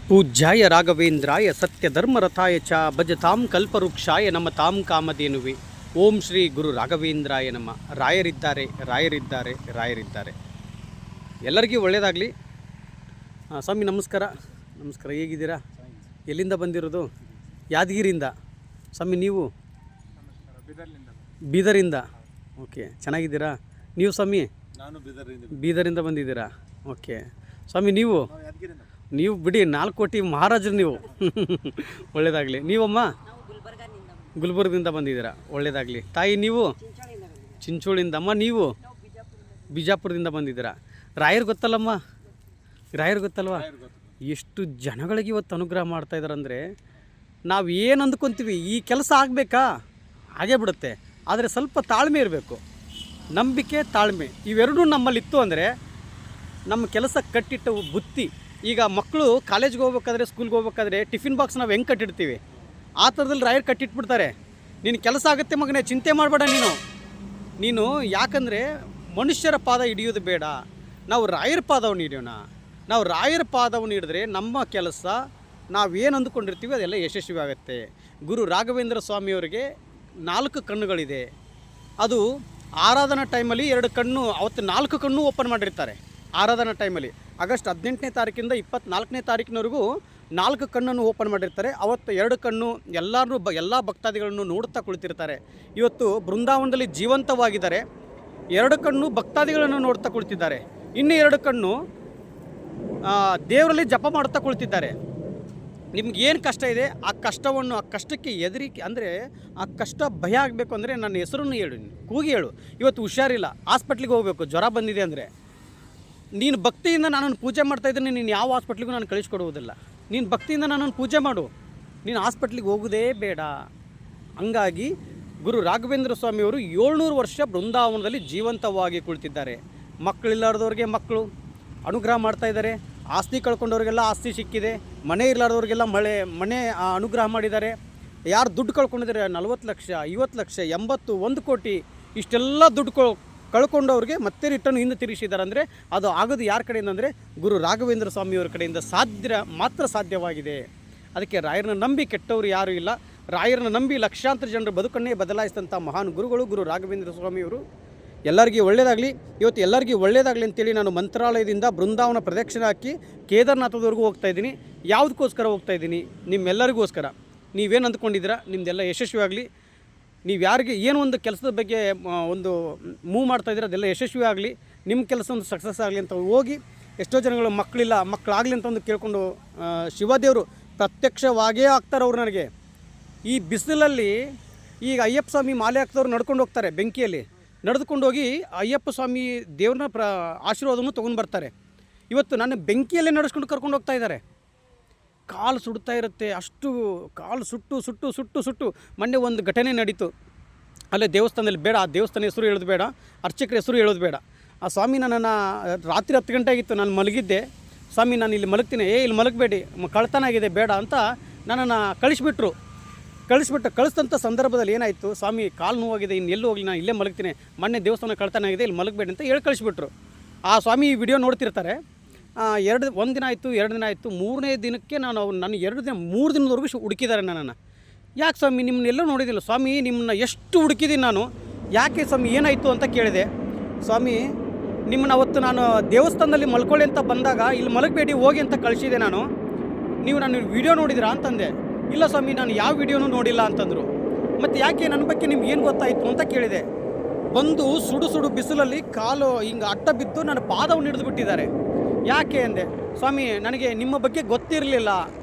ಪೂಜ್ಯಾಯ ರಾಘವೇಂದ್ರಾಯ ಸತ್ಯಧರ್ಮರಥಾಯ ಚ ಭಜತಾಂ ಕಲ್ಪವೃಕ್ಷಾಯ ನಮತಾಂ ಕಾಮಧೇನುವೆ. ಓಂ ಶ್ರೀ ಗುರು ರಾಘವೇಂದ್ರಾಯ ನಮ. ರಾಯರಿದ್ದಾರೆ, ರಾಯರಿದ್ದಾರೆ, ರಾಯರಿದ್ದಾರೆ. ಎಲ್ಲರಿಗೂ ಒಳ್ಳೆಯದಾಗಲಿ. ಸ್ವಾಮಿ ನಮಸ್ಕಾರ. ನಮಸ್ಕಾರ, ಹೇಗಿದ್ದೀರಾ? ಎಲ್ಲಿಂದ ಬಂದಿರೋದು? ಯಾದಗಿರಿಯಿಂದ. ಸ್ವಾಮಿ ನೀವು? ಬೀದರಿಂದ. ಓಕೆ, ಚೆನ್ನಾಗಿದ್ದೀರಾ? ನೀವು ಸ್ವಾಮಿ? ನಾನು ಬೀದರಿಂದ ಬಂದಿದ್ದೀರಾ? ಓಕೆ ಸ್ವಾಮಿ, ನೀವು ಬಿಡಿ 4 ಕೋಟಿ ಮಹಾರಾಜರು ನೀವು. ಒಳ್ಳೆಯದಾಗಲಿ. ನೀವಮ್ಮ? ಗುಲ್ಬರ್ಗದಿಂದ ಬಂದಿದ್ದೀರಾ? ಒಳ್ಳೆಯದಾಗಲಿ. ತಾಯಿ ನೀವು? ಚಿಂಚೋಳಿಂದ. ಅಮ್ಮ ನೀವು? ಬಿಜಾಪುರದಿಂದ ಬಂದಿದ್ದೀರಾ? ರಾಯರು ಗೊತ್ತಲ್ಲಮ್ಮ? ರಾಯರು ಗೊತ್ತಲ್ವಾ? ಎಷ್ಟು ಜನಗಳಿಗೆ ಇವತ್ತು ಅನುಗ್ರಹ ಮಾಡ್ತಾಯಿದ್ದಾರೆ ಅಂದರೆ, ನಾವು ಏನು ಅಂದ್ಕೊತೀವಿ ಈ ಕೆಲಸ ಆಗಬೇಕಾ, ಹಾಗೇ ಬಿಡುತ್ತೆ. ಆದರೆ ಸ್ವಲ್ಪ ತಾಳ್ಮೆ ಇರಬೇಕು, ನಂಬಿಕೆ, ತಾಳ್ಮೆ ಇವೆರಡೂ ನಮ್ಮಲ್ಲಿತ್ತು ಅಂದರೆ ನಮ್ಮ ಕೆಲಸ ಕಟ್ಟಿಟ್ಟ ಬುತ್ತಿ. ಈಗ ಮಕ್ಕಳು ಕಾಲೇಜ್ಗೆ ಹೋಗ್ಬೇಕಾದ್ರೆ, ಸ್ಕೂಲ್ಗೆ ಹೋಗ್ಬೇಕಾದ್ರೆ ಟಿಫಿನ್ ಬಾಕ್ಸ್ ನಾವು ಹೆಂಗೆ ಕಟ್ಟಿಡ್ತೀವಿ, ಆ ಥರದಲ್ಲಿ ರಾಯರು ಕಟ್ಟಿಟ್ಬಿಡ್ತಾರೆ. ನೀನು ಕೆಲಸ ಆಗುತ್ತೆ ಮಗನೇ, ಚಿಂತೆ ಮಾಡಬೇಡ ನೀನು. ಯಾಕಂದರೆ ಮನುಷ್ಯರ ಪಾದ ಹಿಡಿಯೋದು ಬೇಡ, ನಾವು ರಾಯರ ಪಾದವನ್ನು ಹಿಡಿಯೋಣ. ನಾವು ರಾಯರ ಪಾದವನ್ನು ಹಿಡಿದ್ರೆ ನಮ್ಮ ಕೆಲಸ ನಾವೇನು ಅಂದುಕೊಂಡಿರ್ತೀವಿ ಅದೆಲ್ಲ ಯಶಸ್ವಿ ಆಗುತ್ತೆ. ಗುರು ರಾಘವೇಂದ್ರ ಸ್ವಾಮಿಯವರಿಗೆ 4 ಕಣ್ಣುಗಳಿದೆ. ಅದು ಆರಾಧನಾ ಟೈಮಲ್ಲಿ 2 ಕಣ್ಣು, ಅವತ್ತು 4 ಕಣ್ಣು ಓಪನ್ ಮಾಡಿರ್ತಾರೆ. ಆರಾಧನಾ ಟೈಮಲ್ಲಿ ಆಗಸ್ಟ್ 18ನೇ ತಾರೀಕಿಂದ 24ನೇ ತಾರೀಕಿನವರೆಗೂ 4 ಕಣ್ಣನ್ನು ಓಪನ್ ಮಾಡಿರ್ತಾರೆ. ಅವತ್ತು 2 ಕಣ್ಣು ಎಲ್ಲ ಭಕ್ತಾದಿಗಳನ್ನು ನೋಡುತ್ತಾ ಕುಳಿತಿರ್ತಾರೆ. ಇವತ್ತು ಬೃಂದಾವನದಲ್ಲಿ ಜೀವಂತವಾಗಿದ್ದಾರೆ. 2 ಕಣ್ಣು ಭಕ್ತಾದಿಗಳನ್ನು ನೋಡ್ತಾ ಕುಳಿತಿದ್ದಾರೆ. ಇನ್ನು 2 ಕಣ್ಣು ದೇವರಲ್ಲಿ ಜಪ ಮಾಡುತ್ತಾ ಕುಳಿತಿದ್ದಾರೆ. ನಿಮ್ಗೆ ಏನು ಕಷ್ಟ ಇದೆ ಆ ಕಷ್ಟಕ್ಕೆ ಎದುರಿಕೆ ಅಂದರೆ ಆ ಕಷ್ಟ ಭಯ ಆಗಬೇಕು ಅಂದರೆ ನನ್ನ ಹೆಸರನ್ನು ಹೇಳು, ಕೂಗಿ ಹೇಳು. ಇವತ್ತು ಹುಷಾರಿಲ್ಲ, ಹಾಸ್ಪಿಟ್ಲಿಗೆ ಹೋಗಬೇಕು, ಜ್ವರ ಬಂದಿದೆ ಅಂದರೆ ನೀನು ಭಕ್ತಿಯಿಂದ ನನ್ನನ್ನು ಪೂಜೆ ಮಾಡ್ತಾಯಿದ್ದೀನಿ, ನೀನು ಯಾವ ಹಾಸ್ಪಿಟ್ಲಿಗೂ ನಾನು ಕಳಿಸ್ಕೊಡುವುದಿಲ್ಲ. ನೀನು ಭಕ್ತಿಯಿಂದ ನನ್ನನ್ನು ಪೂಜೆ ಮಾಡು, ನೀನು ಹಾಸ್ಪಿಟ್ಲಿಗೆ ಹೋಗೋದೇ ಬೇಡ. ಹಂಗಾಗಿ ಗುರು ರಾಘವೇಂದ್ರ ಸ್ವಾಮಿಯವರು 700 ವರ್ಷ ಬೃಂದಾವನದಲ್ಲಿ ಜೀವಂತವಾಗಿ ಕುಳಿತಿದ್ದಾರೆ. ಮಕ್ಕಳಿಲ್ಲಾರ್ದವ್ರಿಗೆ ಮಕ್ಕಳು ಅನುಗ್ರಹ ಮಾಡ್ತಾಯಿದ್ದಾರೆ. ಆಸ್ತಿ ಕಳ್ಕೊಂಡವ್ರಿಗೆಲ್ಲ ಆಸ್ತಿ ಸಿಕ್ಕಿದೆ. ಮನೆ ಇರಲಾರ್ದವ್ರಿಗೆಲ್ಲ ಮನೆ ಅನುಗ್ರಹ ಮಾಡಿದ್ದಾರೆ. ಯಾರು ದುಡ್ಡು ಕಳ್ಕೊಂಡಿದ್ದಾರೆ, 40 ಲಕ್ಷ, 50 ಲಕ್ಷ, 80, 1 ಕೋಟಿ ಇಷ್ಟೆಲ್ಲ ದುಡ್ಡು ಕಳ್ಕೊಂಡವ್ರಿಗೆ ಮತ್ತೆ ರಿಟರ್ನ್ ಹಿಂದೆ ತಿರುಗಿಸಿದ್ದಾರೆ. ಅಂದರೆ ಅದು ಆಗೋದು ಯಾರ ಕಡೆಯಿಂದ ಅಂದರೆ ಗುರು ರಾಘವೇಂದ್ರ ಸ್ವಾಮಿಯವರ ಕಡೆಯಿಂದ ಮಾತ್ರ ಸಾಧ್ಯವಾಗಿದೆ. ಅದಕ್ಕೆ ರಾಯರನ್ನ ನಂಬಿ ಕೆಟ್ಟವರು ಯಾರೂ ಇಲ್ಲ. ರಾಯರನ್ನ ನಂಬಿ ಲಕ್ಷಾಂತರ ಜನರ ಬದುಕನ್ನೇ ಬದಲಾಯಿಸಿದಂಥ ಮಹಾನ್ ಗುರುಗಳು ಗುರು ರಾಘವೇಂದ್ರ ಸ್ವಾಮಿಯವರು. ಎಲ್ಲರಿಗೂ ಒಳ್ಳೆಯದಾಗಲಿ. ಇವತ್ತು ಎಲ್ಲರಿಗೂ ಒಳ್ಳೆಯದಾಗಲಿ ಅಂತೇಳಿ ನಾನು ಮಂತ್ರಾಲಯದಿಂದ ಬೃಂದಾವನ ಪ್ರದಕ್ಷಿಣೆ ಹಾಕಿ ಕೇದಾರನಾಥದವರೆಗೂ ಹೋಗ್ತಾಯಿದ್ದೀನಿ. ಯಾವುದಕ್ಕೋಸ್ಕರ ಹೋಗ್ತಾಯಿದ್ದೀನಿ? ನಿಮ್ಮೆಲ್ಲರಿಗೋಸ್ಕರ. ನೀವೇನು ಅಂದ್ಕೊಂಡಿದ್ದೀರಾ ನಿಮ್ಮದೆಲ್ಲ ಯಶಸ್ವಿ ಆಗಲಿ. ನೀವು ಯಾರಿಗೆ ಏನೋ ಒಂದು ಕೆಲಸದ ಬಗ್ಗೆ ಒಂದು ಮೂವ್ ಮಾಡ್ತಾಯಿದ್ದೀರ ಅದೆಲ್ಲ ಯಶಸ್ವಿ ಆಗಲಿ. ನಿಮ್ಮ ಕೆಲಸ ಒಂದು ಸಕ್ಸಸ್ ಆಗಲಿ ಅಂತ ಹೋಗಿ, ಎಷ್ಟೋ ಜನಗಳು ಮಕ್ಕಳಾಗಲಿ ಅಂತ ಒಂದು ಕೇಳ್ಕೊಂಡು ಶಿವದೇವರು ಪ್ರತ್ಯಕ್ಷವಾಗೇ ಆಗ್ತಾರೆ ಅವರು ನನಗೆ. ಈ ಬಿಸಿಲಲ್ಲಿ ಈಗ ಅಯ್ಯಪ್ಪ ಸ್ವಾಮಿ ಮಾಲೆ ಹಾಕ್ದವ್ರು ನಡ್ಕೊಂಡು ಹೋಗ್ತಾರೆ, ಬೆಂಕಿಯಲ್ಲಿ ನಡೆದುಕೊಂಡು ಹೋಗಿ ಅಯ್ಯಪ್ಪ ಸ್ವಾಮಿ ದೇವ್ರನ್ನ ಆಶೀರ್ವಾದವನ್ನು ತೊಗೊಂಡು ಬರ್ತಾರೆ. ಇವತ್ತು ನನ್ನ ಬೆಂಕಿಯಲ್ಲೇ ನಡೆಸ್ಕೊಂಡು ಕರ್ಕೊಂಡು ಹೋಗ್ತಾ ಇದ್ದಾರೆ. ಕಾಲು ಸುಡ್ತಾ ಇರುತ್ತೆ, ಅಷ್ಟು ಕಾಲು ಸುಟ್ಟು ಮೊನ್ನೆ ಒಂದು ಘಟನೆ ನಡೀತು. ಅಲ್ಲೇ ದೇವಸ್ಥಾನದಲ್ಲಿ, ಬೇಡ ಆ ದೇವಸ್ಥಾನ ಹೆಸರು ಹೇಳೋದು ಬೇಡ, ಅರ್ಚಕರ ಹೆಸರು ಹೇಳೋದು ಬೇಡ. ಆ ಸ್ವಾಮಿ ನನ್ನನ್ನು ರಾತ್ರಿ 10 ಗಂಟೆ ಆಗಿತ್ತು, ನಾನು ಮಲಗಿದ್ದೆ. ಸ್ವಾಮಿ ನಾನು ಇಲ್ಲಿ ಮಲಗ್ತೀನಿ, ಇಲ್ಲಿ ಮಲಗಬೇಡಿ, ಕಳ್ತನ ಆಗಿದೆ, ಬೇಡ ಅಂತ ನನ್ನನ್ನು ಕಳಿಸಿದಂಥ ಸಂದರ್ಭದಲ್ಲಿ ಏನಾಯಿತು, ಸ್ವಾಮಿ ಕಾಲು ನೋವಾಗಿದೆ, ಇನ್ನು ಎಲ್ಲೂ ಹೋಗಲಿ, ನಾನು ಇಲ್ಲೇ ಮಲಗ್ತೀನಿ, ಮೊನ್ನೆ ದೇವಸ್ಥಾನ ಕಳ್ತನ ಆಗಿದೆ, ಇಲ್ಲಿ ಮಲಗಬೇಡಿ ಅಂತ ಹೇಳಿ ಕಳಿಸ್ಬಿಟ್ರು. ಆ ಸ್ವಾಮಿ ಈ ವಿಡಿಯೋ ನೋಡ್ತಿರ್ತಾರೆ. 1 ದಿನ ಆಯಿತು, 2 ದಿನ ಆಯಿತು, 3ನೇ ದಿನಕ್ಕೆ ನಾನು 3 ದಿನದವರೆಗೂ ಹುಡುಕಿದ್ದಾರೆ ನನ್ನನ್ನು. ಯಾಕೆ ಸ್ವಾಮಿ ನಿಮ್ಮನ್ನೆಲ್ಲೂ ನೋಡಿದ್ದಿಲ್ಲ ಸ್ವಾಮಿ, ನಿಮ್ಮನ್ನ ಎಷ್ಟು ಹುಡುಕಿದ್ದೀನಿ ನಾನು, ಯಾಕೆ ಸ್ವಾಮಿ ಏನಾಯಿತು ಅಂತ ಕೇಳಿದೆ. ಸ್ವಾಮಿ ನಿಮ್ಮನ್ನ ಅವತ್ತು ನಾನು ದೇವಸ್ಥಾನದಲ್ಲಿ ಮಲ್ಕೊಳ್ಳಿ ಅಂತ ಬಂದಾಗ ಇಲ್ಲಿ ಮಲಗಬೇಡಿ ಹೋಗಿ ಅಂತ ಕಳಿಸಿದೆ ನಾನು, ನೀವು ನಾನು ವಿಡಿಯೋ ನೋಡಿದಿರಾ ಅಂತಂದೆ. ಇಲ್ಲ ಸ್ವಾಮಿ ನಾನು ಯಾವ ವಿಡಿಯೋನೂ ನೋಡಿಲ್ಲ ಅಂತಂದರು. ಮತ್ತು ಯಾಕೆ ನನ್ನ ಬಗ್ಗೆ ನಿಮ್ಗೆ ಏನು ಗೊತ್ತಾಯಿತು ಅಂತ ಕೇಳಿದೆ. ಬಂದು ಸುಡು ಬಿಸಿಲಲ್ಲಿ ಕಾಲು ಹಿಂಗೆ ಅಡ್ಡ ಬಿದ್ದು ನನ್ನ ಪಾದವನ್ನು ಹಿಡಿದು ಬಿಟ್ಟಿದ್ದಾರೆ. ಯಾಕೆ ಅಂದೆ. ಸ್ವಾಮಿ ನನಗೆ ನಿಮ್ಮ ಬಗ್ಗೆ ಗೊತ್ತಿರಲಿಲ್ಲ,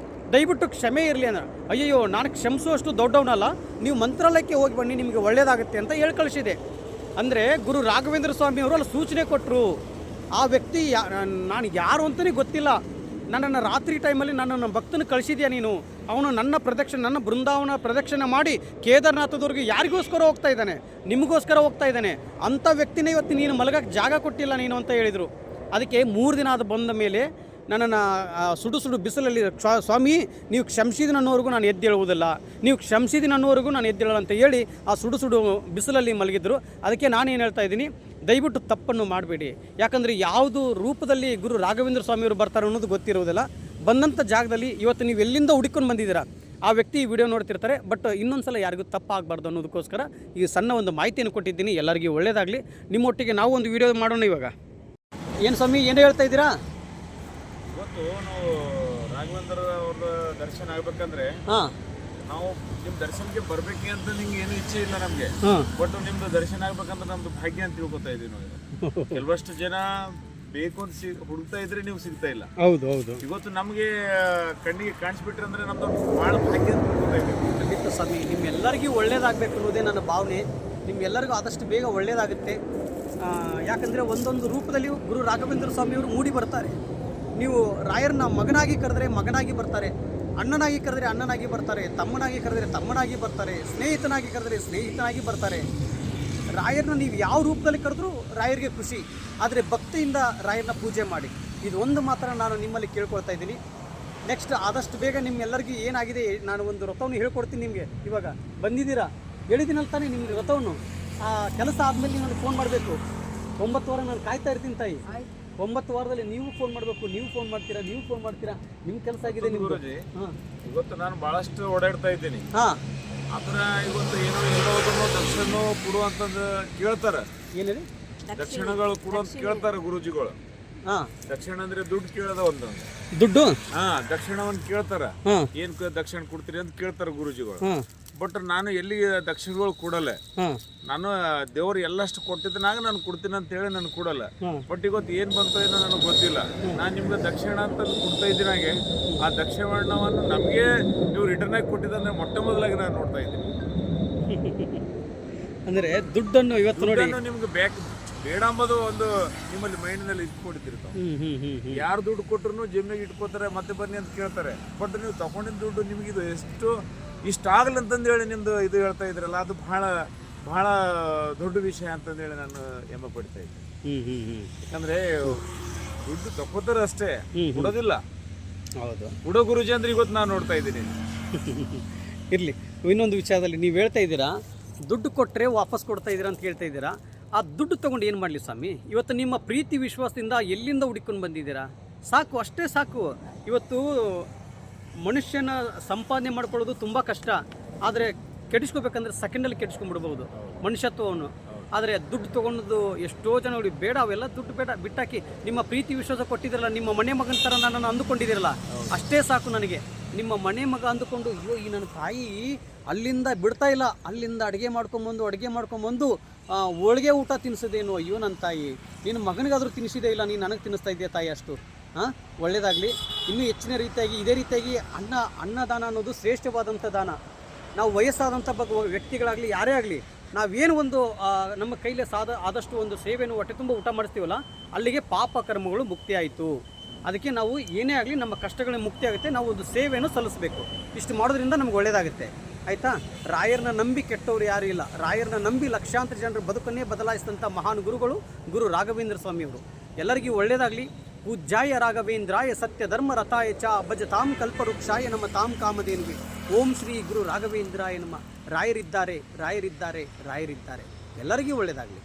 ದಯವಿಟ್ಟು ಕ್ಷಮೆ ಇರಲಿ ಅಂದ್ರೆ. ಅಯ್ಯಯ್ಯೋ ನಾನು ಕ್ಷಮಿಸುವಷ್ಟು ದೊಡ್ಡವನಲ್ಲ, ನೀವು ಮಂತ್ರಾಲಯಕ್ಕೆ ಹೋಗಿ ಬನ್ನಿ, ನಿಮಗೆ ಒಳ್ಳೆಯದಾಗುತ್ತೆ ಅಂತ ಹೇಳಿ ಕಳಿಸಿದೆ. ಅಂದರೆ ಗುರು ರಾಘವೇಂದ್ರ ಸ್ವಾಮಿಯವರು ಅಲ್ಲಿ ಸೂಚನೆ ಕೊಟ್ಟರು. ಆ ವ್ಯಕ್ತಿ ನಾನು ಯಾರು ಅಂತಲೇ ಗೊತ್ತಿಲ್ಲ, ನನ್ನನ್ನು ರಾತ್ರಿ ಟೈಮಲ್ಲಿ ನನ್ನ ಭಕ್ತನ ಕಳಿಸಿದ್ಯಾ ನೀನು, ಅವನು ನನ್ನ ಬೃಂದಾವನ ಪ್ರದಕ್ಷಿಣೆ ಮಾಡಿ ಕೇದಾರನಾಥದವ್ರಿಗೆ ಯಾರಿಗೋಸ್ಕರ ಹೋಗ್ತಾ ಇದ್ದಾನೆ, ನಿಮಗೋಸ್ಕರ ಹೋಗ್ತಾ ಇದ್ದಾನೆ. ಅಂಥ ವ್ಯಕ್ತಿನೇ ಇವತ್ತು ನೀನು ಮಲಗಕ್ಕೆ ಜಾಗ ಕೊಟ್ಟಿಲ್ಲ ನೀನು ಅಂತ ಹೇಳಿದರು. ಅದಕ್ಕೆ 3 ದಿನ ಅದು ಬಂದ ಮೇಲೆ ನನ್ನನ್ನು ಸುಡು ಬಿಸಿಲಲ್ಲಿ ಸ್ವಾಮಿ ನೀವು ಕ್ಷಮಿಸಿದ ನನ್ನವರೆಗೂ ನಾನು ಎದ್ದೇಳುವುದಿಲ್ಲ, ನೀವು ಕ್ಷಮಿಸಿದ ನನ್ನವರೆಗೂ ನಾನು ಎದ್ದೇಳಲ್ಲ ಅಂತ ಹೇಳಿ ಆ ಸುಡು ಬಿಸಿಲಲ್ಲಿ ಮಲಗಿದ್ರು. ಅದಕ್ಕೆ ನಾನೇನು ಹೇಳ್ತಾ ಇದ್ದೀನಿ, ದಯವಿಟ್ಟು ತಪ್ಪನ್ನು ಮಾಡಬೇಡಿ. ಯಾಕಂದರೆ ಯಾವುದು ರೂಪದಲ್ಲಿ ಗುರು ರಾಘವೇಂದ್ರ ಸ್ವಾಮಿಯವರು ಬರ್ತಾರೆ ಅನ್ನೋದು ಗೊತ್ತಿರುವುದಿಲ್ಲ. ಬಂದಂಥ ಜಾಗದಲ್ಲಿ ಇವತ್ತು ನೀವು ಎಲ್ಲಿಂದ ಹುಡುಕೊಂಡು ಬಂದಿದ್ದೀರಾ ಆ ವ್ಯಕ್ತಿ ಈ ವಿಡಿಯೋ ನೋಡ್ತಿರ್ತಾರೆ. ಬಟ್ ಇನ್ನೊಂದು ಸಲ ಯಾರಿಗೂ ತಪ್ಪಾಗಬಾರ್ದು ಅನ್ನೋದಕ್ಕೋಸ್ಕರ ಈ ಸಣ್ಣ ಒಂದು ಮಾಹಿತಿಯನ್ನು ಕೊಟ್ಟಿದ್ದೀನಿ. ಎಲ್ಲರಿಗೂ ಒಳ್ಳೆಯದಾಗಲಿ. ನಿಮ್ಮೊಟ್ಟಿಗೆ ನಾವು ಒಂದು ವಿಡಿಯೋ ಮಾಡೋಣ ಇವಾಗ. ಏನು ಸ್ವಾಮಿ, ಏನು ಹೇಳ್ತಾ ಇದ್ದೀರಾ? ಇವತ್ತು ನಾವು ರಾಘವೇಂದ್ರ ಅವ್ರ ದರ್ಶನ ಆಗ್ಬೇಕಂದ್ರೆ ನಾವು ನಿಮ್ಮ ದರ್ಶನಕ್ಕೆ ಬರ್ಬೇಕೆ ಅಂತ ನಿಮ್ಗೆ ಏನು ಇಚ್ಛೆ ಇಲ್ಲ ನಮಗೆ. ಬಟ್ ನಿಮ್ದು ದರ್ಶನ ಆಗ್ಬೇಕಂದ್ರೆ ನಮ್ದು ಭಾಗ್ಯ ಅಂತ ತಿಳ್ಕೊತಾ ಇದೀವಿ ನಾವು. ಕೆಲವಷ್ಟು ಜನ ಬೇಕು ಅಂತ ಹುಡುಕ್ತಾ ಇದ್ರೆ ನೀವು ಸಿಗ್ತಾ ಇಲ್ಲ. ಹೌದು ಹೌದು. ಇವತ್ತು ನಮಗೆ ಕಣ್ಣಿಗೆ ಕಾಣಿಸ್ಬಿಟ್ರೆ ಅಂದ್ರೆ ನಮ್ದು ಭಾಳ ಭಾಗ್ಯ ಅಂತ ತಿಳ್ಕೊತಾ ಇದ್ದೀವಿ. ಖಂಡಿತ ಸ್ವಾಮಿ, ನಿಮ್ಮೆಲ್ಲರಿಗೂ ಒಳ್ಳೇದಾಗಬೇಕು ಅನ್ನೋದೇ ನನ್ನ ಭಾವನೆ. ನಿಮ್ಗೆಲ್ಲರಿಗೂ ಆದಷ್ಟು ಬೇಗ ಒಳ್ಳೇದಾಗುತ್ತೆ. ಯಾಕಂದರೆ ಒಂದೊಂದು ರೂಪದಲ್ಲಿ ಗುರು ರಾಘವೇಂದ್ರ ಸ್ವಾಮಿಯವರು ಮೂಡಿ ಬರ್ತಾರೆ. ನೀವು ರಾಯರನ್ನ ಮಗನಾಗಿ ಕರೆದ್ರೆ ಮಗನಾಗಿ ಬರ್ತಾರೆ, ಅಣ್ಣನಾಗಿ ಕರೆದ್ರೆ ಅಣ್ಣನಾಗಿ ಬರ್ತಾರೆ, ತಮ್ಮನಾಗಿ ಕರೆದ್ರೆ ತಮ್ಮನಾಗಿ ಬರ್ತಾರೆ, ಸ್ನೇಹಿತನಾಗಿ ಕರೆದ್ರೆ ಸ್ನೇಹಿತನಾಗಿ ಬರ್ತಾರೆ. ರಾಯರನ್ನ ನೀವು ಯಾವ ರೂಪದಲ್ಲಿ ಕರೆದ್ರೂ ರಾಯರಿಗೆ ಖುಷಿ. ಆದರೆ ಭಕ್ತಿಯಿಂದ ರಾಯರನ್ನ ಪೂಜೆ ಮಾಡಿ. ಇದು ಒಂದು ಮಾತ್ರ ನಾನು ನಿಮ್ಮಲ್ಲಿ ಕೇಳ್ಕೊಳ್ತಾ ಇದ್ದೀನಿ. ನೆಕ್ಸ್ಟ್ ಆದಷ್ಟು ಬೇಗ ನಿಮ್ಮೆಲ್ಲರಿಗೂ ಏನಾಗಿದೆ, ನಾನು ಒಂದು ವ್ರತವನ್ನು ಹೇಳ್ಕೊಡ್ತೀನಿ ನಿಮಗೆ. ಇವಾಗ ಬಂದಿದ್ದೀರಾ, ಹೇಳಿದ್ದೀನಲ್ಲ ತಾನೇ ನಿಮಗೆ ವ್ರತವನ್ನು. ಆ ಕೆಲಸ ಆದಮೇಲೆ ನೀವು ಫೋನ್ ಮಾಡಬೇಕು. 9 ವಾರ ನಾನು ಕಾಯ್ತಾ ಇರ್ತೀನಿ ತಾಯಿ. 9 ವಾರದಲ್ಲಿ ನೀವು ಫೋನ್ ಮಾಡಬೇಕು. ನೀವು ಫೋನ್ ಮಾಡ್ತೀರಾ, ನೀವು ಫೋನ್ ಮಾಡ್ತೀರಾ, ನಿಮ್ಮ ಕೆಲಸ ಆಗಿದೆ ನಿಮ್ಗೆ. ಇವತ್ತು ನಾನು ಬಹಳಷ್ಟು ಓಡಾಡ್ತಾ ಇದ್ದೀನಿ. ಆತರ ಇವತ್ತು ಏನೋ ಎಲ್ಲೋದನ್ನು ದರ್ಶನ ಕೊಡು ಅಂತಂದು ಕೇಳ್ತಾರ. ಏನಿದೆ ದಕ್ಷಿಣಗಳು ಕೊಡು ಅಂತ ಕೇಳ್ತಾರ ಗುರುಜಿಗಳು. ದಕ್ಷಿಣ ಅಂದ್ರೆ ದುಡ್ಡು ಕೇಳದ ಒಂದು ದುಡ್ಡು. ದಕ್ಷಿಣವನ್ನು ಕೇಳ್ತಾರ. ಏನ್ ದಕ್ಷಿಣ ಕೊಡ್ತೀರಿ ಅಂತ ಕೇಳ್ತಾರ ಗುರುಜಿಗಳು. ಬಟ್ ನಾನು ಎಲ್ಲಿ ದಕ್ಷಿಣಗಳು ಕೊಡಲ್ಲ. ನಾನು ದೇವ್ರು ಎಲ್ಲಷ್ಟು ಕೊಟ್ಟಿದ್ದನಾಗ ನಾನು ಕೊಡ್ತೀನಿ ಅಂತ ಹೇಳಿ ನಾನು ಕೊಡಲ್ಲ. ಬಟ್ ಇವತ್ತು ಏನ್ ಬಂತ ಏನೋ ನನಗೆ ಗೊತ್ತಿಲ್ಲ. ನಾನು ನಿಮ್ಗೆ ದಕ್ಷಿಣ ಅಂತ ಕೊಡ್ತಾ ಇದ್ದೀನಾಗೆ ಆ ದಕ್ಷಿಣವನ್ನು ನಮಗೆ ನೀವು ರಿಟರ್ನ್ ಆಗಿ ಕೊಟ್ಟಿದ್ದಂದ್ರೆ ಮೊಟ್ಟ ಮೊದಲಾಗಿ ನಾನು ನೋಡ್ತಾ ಇದ್ದೀನಿ. ಅಂದ್ರೆ ದುಡ್ಡನ್ನು ಇವತ್ತು ನೋಡಿ ನಿಮ್ಗೆ ಬೇಡ ಅಂಬೋದು ಒಂದು ನಿಮ್ಮಲ್ಲಿ ಮೈಂಡ್ನಲ್ಲಿ ಇಟ್ಕೊಂಡಿರ್ತಾವೆ. ಯಾರು ದುಡ್ಡು ಕೊಟ್ಟರು ಜೇಬ್ನಾಗ ಇಟ್ಕೋತಾರೆ, ಮತ್ತೆ ಬನ್ನಿ ಅಂತ ಕೇಳ್ತಾರೆ. ಬಟ್ ನೀವು ತಗೊಂಡಿದ್ದ ದುಡ್ಡು ನಿಮಗಿದು ಇಷ್ಟ ಆಗಲಿ ಅಂತಂದೇಳಿ ನಿಮ್ದು ಇದು ಹೇಳ್ತಾ ಇದ್ರಲ್ಲ, ಅದು ಬಹಳ ದೊಡ್ಡ ವಿಷಯ ಅಂತಂದೇಳಿ ನಾನು ಹೆಮ್ಮೆ ಪಡ್ತಾ ಇದ್ದೆ. ಯಾಕಂದ್ರೆ ದುಡ್ಡು ತಗೋತಾರ ಅಷ್ಟೇ, ಕೊಡೋದಿಲ್ಲ. ಹೌದು, ಕೊಡೋ ಗುರುಜಿ ಅಂದ್ರೆ ಇವತ್ತು ನಾನು ನೋಡ್ತಾ ಇದ್ದೀನಿ. ಇರಲಿ, ಇನ್ನೊಂದು ವಿಚಾರದಲ್ಲಿ ನೀವು ಹೇಳ್ತಾ ಇದ್ದೀರಾ ದುಡ್ಡು ಕೊಟ್ಟರೆ ವಾಪಸ್ ಕೊಡ್ತಾ ಇದ್ದೀರಾ ಅಂತ ಹೇಳ್ತಾ ಇದ್ದೀರಾ. ಆ ದುಡ್ಡು ತೊಗೊಂಡು ಏನು ಮಾಡಲಿ ಸ್ವಾಮಿ? ಇವತ್ತು ನಿಮ್ಮ ಪ್ರೀತಿ ವಿಶ್ವಾಸದಿಂದ ಎಲ್ಲಿಂದ ಹುಡುಕೊಂಡು ಬಂದಿದ್ದೀರಾ? ಸಾಕು, ಅಷ್ಟೇ ಸಾಕು. ಇವತ್ತು ಮನುಷ್ಯನ ಸಂಪಾದನೆ ಮಾಡ್ಕೊಳ್ಳೋದು ತುಂಬ ಕಷ್ಟ. ಆದರೆ ಕೆಡಿಸ್ಕೋಬೇಕಂದ್ರೆ ಸೆಕೆಂಡಲ್ಲಿ ಕೆಡಿಸ್ಕೊಂಡ್ಬಿಡ್ಬೋದು ಮನುಷ್ಯತ್ವವನ್ನು. ಆದರೆ ದುಡ್ಡು ತೊಗೊಂಡು ಎಷ್ಟೋ ಜನ ನೋಡಿ, ಬೇಡ ಅವೆಲ್ಲ ದುಡ್ಡು ಬೇಡ, ಬಿಟ್ಟಾಕಿ ನಿಮ್ಮ ಪ್ರೀತಿ ವಿಶ್ವಾಸ ಕೊಟ್ಟಿದ್ದೀರಲ್ಲ, ನಿಮ್ಮ ಮನೆ ಮಗನ ಥರ ನನ್ನನ್ನು ಅಂದುಕೊಂಡಿದ್ದೀರಲ್ಲ, ಅಷ್ಟೇ ಸಾಕು ನನಗೆ. ನಿಮ್ಮ ಮನೆ ಮಗ ಅಂದುಕೊಂಡು, ಅಯ್ಯೋ ಈ ನನ್ನ ತಾಯಿ ಅಲ್ಲಿಂದ ಬಿಡ್ತಾ ಇಲ್ಲ, ಅಲ್ಲಿಂದ ಅಡುಗೆ ಮಾಡ್ಕೊಂಬಂದು ಹೋಳಿಗೆ ಊಟ ತಿನ್ನಿಸೋದೇನು, ಅಯ್ಯೋ ನನ್ನ ತಾಯಿ ನಿನ್ನ ಮಗನಿಗಾದರೂ ತಿನ್ನಿಸಿದೇ ಇಲ್ಲ, ನೀನು ನನಗೆ ತಿನ್ನಿಸ್ತಾ ಇದೆಯಾ ತಾಯಿ, ಅಷ್ಟು ಒಳ್ಳೆಯದಾಗಲಿ. ಇನ್ನೂ ಹೆಚ್ಚಿನ ರೀತಿಯಾಗಿ ಇದೇ ರೀತಿಯಾಗಿ ಅನ್ನದಾನ ಅನ್ನೋದು ಶ್ರೇಷ್ಠವಾದಂಥ ದಾನ. ನಾವು ವಯಸ್ಸಾದಂಥ ವ್ಯಕ್ತಿಗಳಾಗಲಿ ಯಾರೇ ಆಗಲಿ, ನಾವೇನು ಒಂದು ನಮ್ಮ ಕೈಲೇ ಆದಷ್ಟು ಒಂದು ಸೇವೆಯನ್ನು ಹೊಟ್ಟೆ ತುಂಬ ಊಟ ಮಾಡಿಸ್ತೀವಲ್ಲ, ಅಲ್ಲಿಗೆ ಪಾಪ ಕರ್ಮಗಳು ಮುಕ್ತಿ ಆಯಿತು. ಅದಕ್ಕೆ ನಾವು ಏನೇ ಆಗಲಿ ನಮ್ಮ ಕಷ್ಟಗಳ ಮುಕ್ತಿ ಆಗುತ್ತೆ. ನಾವು ಒಂದು ಸೇವೆಯನ್ನು ಸಲ್ಲಿಸಬೇಕು. ಇಷ್ಟು ಮಾಡೋದ್ರಿಂದ ನಮ್ಗೆ ಒಳ್ಳೆಯದಾಗುತ್ತೆ, ಆಯಿತಾ? ರಾಯರನ್ನ ನಂಬಿ ಕೆಟ್ಟವರು ಯಾರೂ ಇಲ್ಲ. ರಾಯರನ್ನ ನಂಬಿ ಲಕ್ಷಾಂತರ ಜನರ ಬದುಕನ್ನೇ ಬದಲಾಯಿಸಿದಂಥ ಮಹಾನ್ ಗುರುಗಳು ಗುರು ರಾಘವೇಂದ್ರ ಸ್ವಾಮಿಯವರು. ಎಲ್ಲರಿಗೂ ಒಳ್ಳೆಯದಾಗಲಿ. ಪೂಜ್ಯಾಯ ರಾಘವೇಂದ್ರಾಯ ಸತ್ಯ ಧರ್ಮ ರಥಾಯ ಚ ಭಜತಾಂ ಕಲ್ಪವೃಕ್ಷಾಯ ನಮ್ಮ ತಾಂ ಕಾಮಧೇನುವೆ. ಓಂ ಶ್ರೀ ಗುರು ರಾಘವೇಂದ್ರಾಯ ನಮ. ರಾಯರಿದ್ದಾರೆ. ಎಲ್ಲರಿಗೂ ಒಳ್ಳೆಯದಾಗಲಿ.